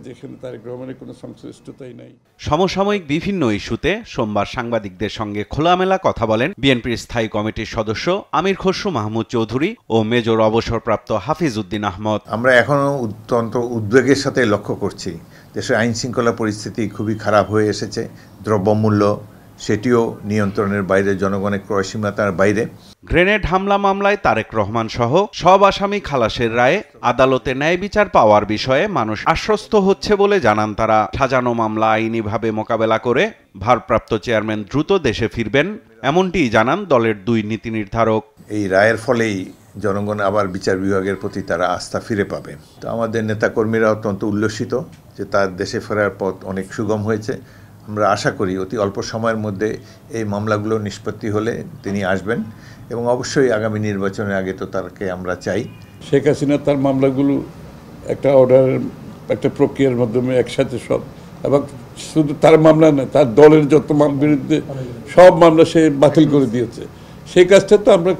যেখানে তারেক রহমানের কোনো সংশ্লিষ্টতাই নাই। সমসাময়িক বিভিন্ন ইস্যুতে সোমবার সাংবাদিকদের সঙ্গে খোলামেলা কথা বলেন বিএনপির স্থায়ী কমিটির সদস্য আমির খসরু মাহমুদ চৌধুরী ও মেজর অবসরপ্রাপ্ত হাফিজ উদ্দিন আহমদ। আমরা এখনও অত্যন্ত উদ্বেগের সাথে লক্ষ্য করছি দেশের আইন শৃঙ্খলা পরিস্থিতি খুবই খারাপ হয়ে এসেছে। দ্রব্যমূল্য সেটিও নিয়ন্ত্রণের বাইরে, জনগণের ক্রয়সীমাতার বাইরে। গ্রেনেড হামলা মামলায় তারেক রহমান সহ সব আসামি খালাসের রায়ে আদালতে ন্যায় বিচার পাওয়ার বিষয়ে মানুষ আশ্বস্ত হচ্ছে বলে জানান তারা। সাজানো মামলা আইনিভাবে মোকাবেলা করে ভারপ্রাপ্ত চেয়ারম্যান দ্রুত দেশে ফিরবেন, এমনটিই জানান দলের দুই নীতি নির্ধারক। এই রায়ের ফলেই জনগণ আবার বিচার বিভাগের প্রতি তারা আস্থা ফিরে পাবে। তো আমাদের নেতাকর্মীরা অত্যন্ত উল্লসিত যে তার দেশে ফেরার পথ অনেক সুগম হয়েছে। আমরা আশা করি অতি অল্প সময়ের মধ্যে এই মামলাগুলো নিষ্পত্তি হলে তিনি আসবেন এবং অবশ্যই আগামী নির্বাচনের আগে তো তাকে আমরা চাই। শেখ হাসিনা তার মামলাগুলো একটা অর্ডারের একটা প্রক্রিয়ার মাধ্যমে একসাথে সব, এবং শুধু তার মামলা না, তার দলের যত বিরুদ্ধে সব মামলা সে বাতিল করে দিয়েছে। সেই কাজটা তো আমরা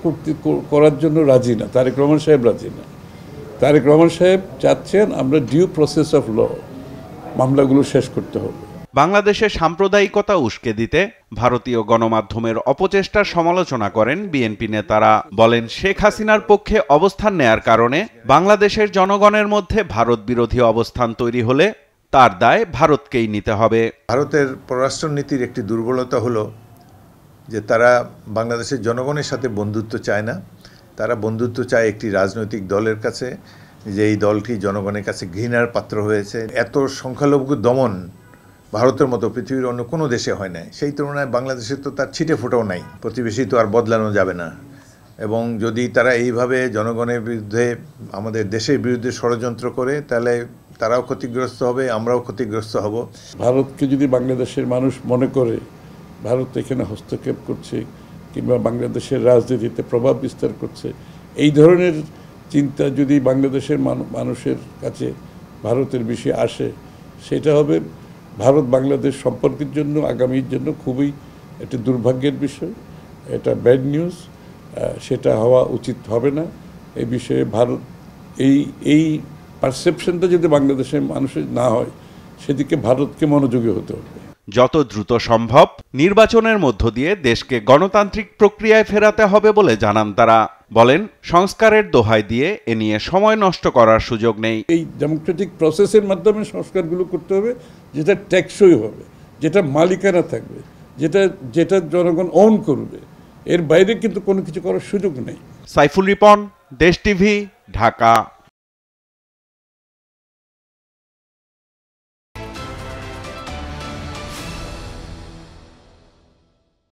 করার জন্য রাজি না, তারেক রহমান সাহেব রাজি না। তারেক রহমান সাহেব চাচ্ছেন আমরা ডিউ প্রসেস অফ ল মামলাগুলো শেষ করতে হবে। বাংলাদেশে সাম্প্রদায়িকতা উস্কে দিতে ভারতীয় গণমাধ্যমের অপচেষ্টার সমালোচনা করেন বিএনপি নেতারা। বলেন, শেখ হাসিনার পক্ষে অবস্থান নেয়ার কারণে বাংলাদেশের জনগণের মধ্যে ভারত বিরোধী অবস্থান তৈরি হলে তার দায় ভারতকেই নিতে হবে। ভারতের পররাষ্ট্রনীতির একটি দুর্বলতা হলো যে তারা বাংলাদেশের জনগণের সাথে বন্ধুত্ব চায় না। তারা বন্ধুত্ব চায় একটি রাজনৈতিক দলের কাছে, যে এই দলটি জনগণের কাছে ঘৃণার পাত্র হয়েছে। এত সংখ্যালঘু দমন ভারতের মতো পৃথিবীর অন্য কোনো দেশে হয় না। সেই তুলনায় বাংলাদেশে তো তার ছিটে ফোটাও নাই। প্রতিবেশী তো আর বদলানো যাবে না। এবং যদি তারা এইভাবে জনগণের বিরুদ্ধে, আমাদের দেশের বিরুদ্ধে ষড়যন্ত্র করে, তাহলে তারাও ক্ষতিগ্রস্ত হবে, আমরাও ক্ষতিগ্রস্ত হব। ভারতকে যদি বাংলাদেশের মানুষ মনে করে ভারত এখানে হস্তক্ষেপ করছে কিংবা বাংলাদেশের রাজনীতিতে প্রভাব বিস্তার করছে, এই ধরনের চিন্তা যদি বাংলাদেশের মানুষের কাছে ভারতের বিষয়ে আসে, সেটা হবে ভারত বাংলাদেশ সম্পর্কের জন্য আগামীর জন্য খুবই একটা দুর্ভাগ্যের বিষয়। এটা ব্যাড নিউজ, সেটা হওয়া উচিত হবে না। এই বিষয়ে ভারত এই পারসেপশনটা যদি বাংলাদেশের মানুষের না হয়, সেদিকে ভারতকে মনোযোগী হতে হবে। যত দ্রুত সম্ভব নির্বাচনের মধ্য দিয়ে দেশকে গণতান্ত্রিক প্রক্রিয়ায় ফেরাতে হবে বলে জানান তারা। বলেন, সংস্কারের দোহাই দিয়ে এ নিয়ে সময় নষ্ট করার সুযোগ নেই। এই ডেমোক্রেটিক প্রসেসের মাধ্যমে সংস্কারগুলো করতে হবে, যেটা টেকসই হবে, যেটা মালিকানা থাকবে, যেটা জনগণ ওন করবে। এর বাইরে কিন্তু কোনো কিছু করার সুযোগ নেই। সাইফুল রিপন, দেশ টিভি, ঢাকা।